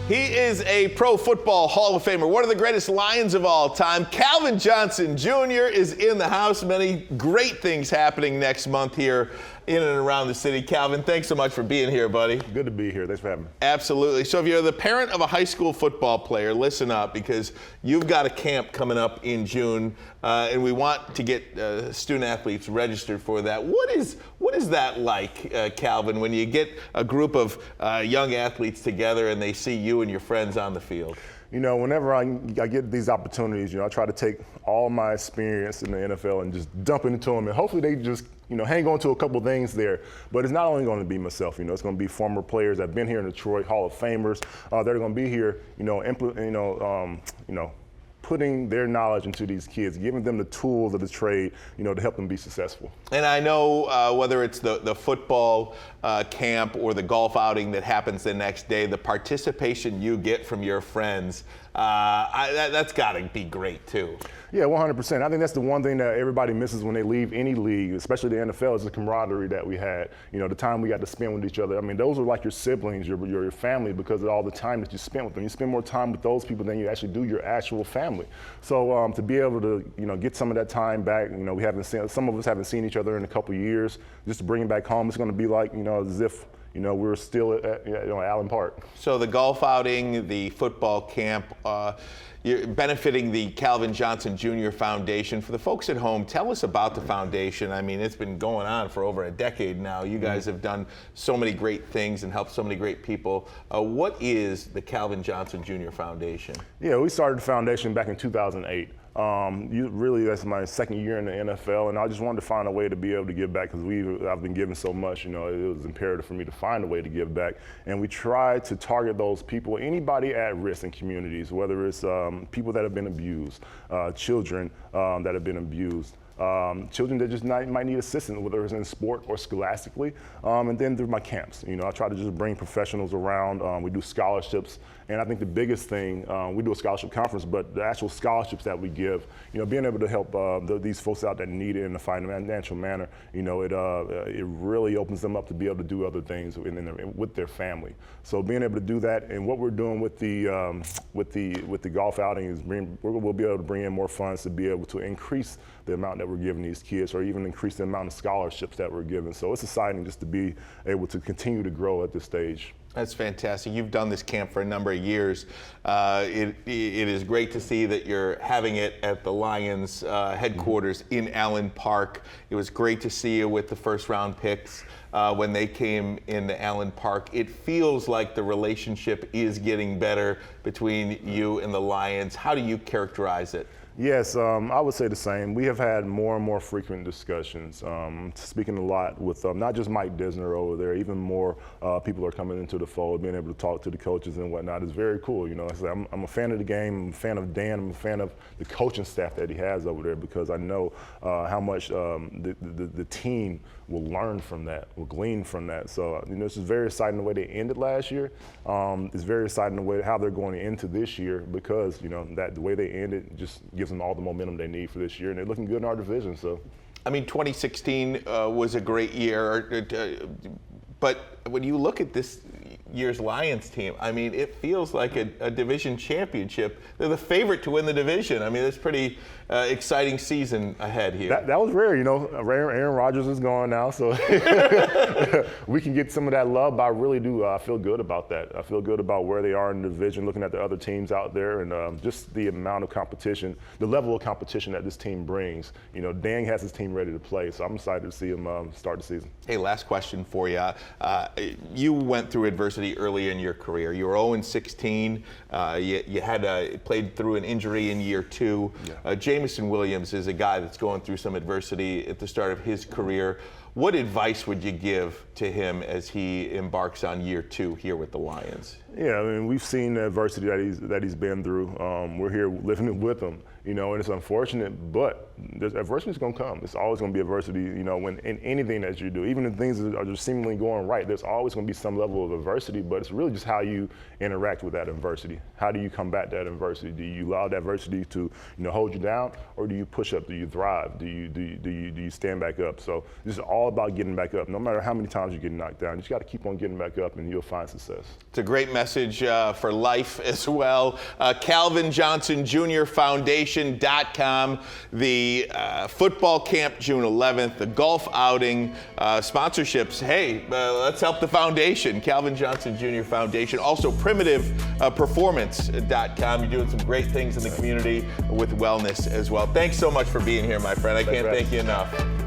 He is a Pro Football Hall of Famer, one of the greatest Lions of all time. Calvin Johnson Jr. is in the house. Many great things happening next month here in and around the city. Calvin, thanks so much for being here, buddy. Good to be here. Thanks for having me. Absolutely. So if you're the parent of a high school football player, listen up, because you've got a camp coming up in June, and we want to get student athletes registered for that. What is that like, Calvin, when you get a group of young athletes together and they see you and your friends on the field? You know, whenever I get these opportunities, I try to take all my experience in the NFL and just dump it into them, and hopefully they just, hang on to a couple things there. But it's not only going to be myself, it's going to be former players that have been here in Detroit, Hall of Famers. They're going to be here, putting their knowledge into these kids, giving them the tools of the trade, to help them be successful. And I know whether it's the football camp or the golf outing that happens the next day, the participation you get from your friends, that's got to be great too. Yeah, 100%. I think that's the one thing that everybody misses when they leave any league, especially the NFL, is the camaraderie that we had. The time we got to spend with each other. I mean, those are like your siblings, your family, because of all the time that you spent with them. You spend more time with those people than you actually do your actual family. So to be able to, get some of that time back, we haven't seen, some of us haven't seen each other in a couple of years. Just to bring it back home, it's going to be like, as if we're still at Allen Park. So the golf outing, the football camp, you're benefiting the Calvin Johnson Jr. Foundation. For the folks at home, tell us about the foundation. I mean, it's been going on for over a decade now. You guys have done so many great things and helped so many great people. What is the Calvin Johnson Jr. Foundation? Yeah, we started the foundation back in 2008. That's my second year in the NFL, and I just wanted to find a way to be able to give back, because I've been giving so much. It was imperative for me to find a way to give back, and we tried to target those people, anybody at risk in communities, whether it's people that have been abused, children that have been abused. Children that just might need assistance, whether it's in sport or scholastically, and then through my camps. I try to just bring professionals around. We do scholarships, and I think the biggest thing, we do a scholarship conference, but the actual scholarships that we give, being able to help these folks out that need it in a financial manner, it really opens them up to be able to do other things with their family. So being able to do that, and what we're doing with the golf outing is we'll be able to bring in more funds to be able to increase the amount that we're giving these kids, or even increase the amount of scholarships that we're giving. So it's exciting just to be able to continue to grow at this stage. That's fantastic. You've done this camp for a number of years. It is great to see that you're having it at the Lions headquarters in Allen Park. It was great to see you with the first round picks when they came into Allen Park. It feels like the relationship is getting better between you and the Lions. How do you characterize it? Yes, I would say the same. We have had more and more frequent discussions, speaking a lot with not just Mike Disner over there, even more people are coming into the fold, being able to talk to the coaches and whatnot. It's very cool. I'm a fan of the game, I'm a fan of Dan, I'm a fan of the coaching staff that he has over there, because I know how much the team will learn from that, will glean from that. So, this is very exciting the way they ended last year. It's very exciting the way how they're going into this year, because, that the way they ended just gives them all the momentum they need for this year, and they're looking good in our division. So, I mean, 2016 was a great year, but when you look at this year's Lions team, I mean, it feels like a division championship. They're the favorite to win the division. I mean, it's pretty exciting season ahead here. That was rare, Aaron Rodgers is gone now, so we can get some of that love, but I really do feel good about that. I feel good about where they are in the division, looking at the other teams out there, and just the amount of competition, the level of competition that this team brings. Dan has his team ready to play, so I'm excited to see him start the season. Hey, last question for you. You went through adversity early in your career. You were 0-16. You had played through an injury in year 2. Yeah. Jameson Williams is a guy that's going through some adversity at the start of his career. What advice would you give to him as he embarks on year 2 here with the Lions? Yeah, I mean, we've seen the adversity that he's been through. We're here living with him, and it's unfortunate, but adversity is going to come. It's always going to be adversity, when in anything that you do, even in things that are just seemingly going right, there's always going to be some level of adversity, but it's really just how you interact with that adversity. How do you combat that adversity? Do you allow that adversity to, hold you down, or do you push up? Do you thrive? Do you stand back up? So this is all all about getting back up. No matter how many times you get knocked down, you just got to keep on getting back up and you'll find success. It's a great message for life as well. Calvin Johnson Jr. Foundation.com, the football camp June 11th, the golf outing, sponsorships. Hey, let's help the foundation. Calvin Johnson Jr. Foundation. Also primitiveperformance.com. You're doing some great things in the community with wellness as well. Thanks so much for being here, my friend. I can't thank you enough.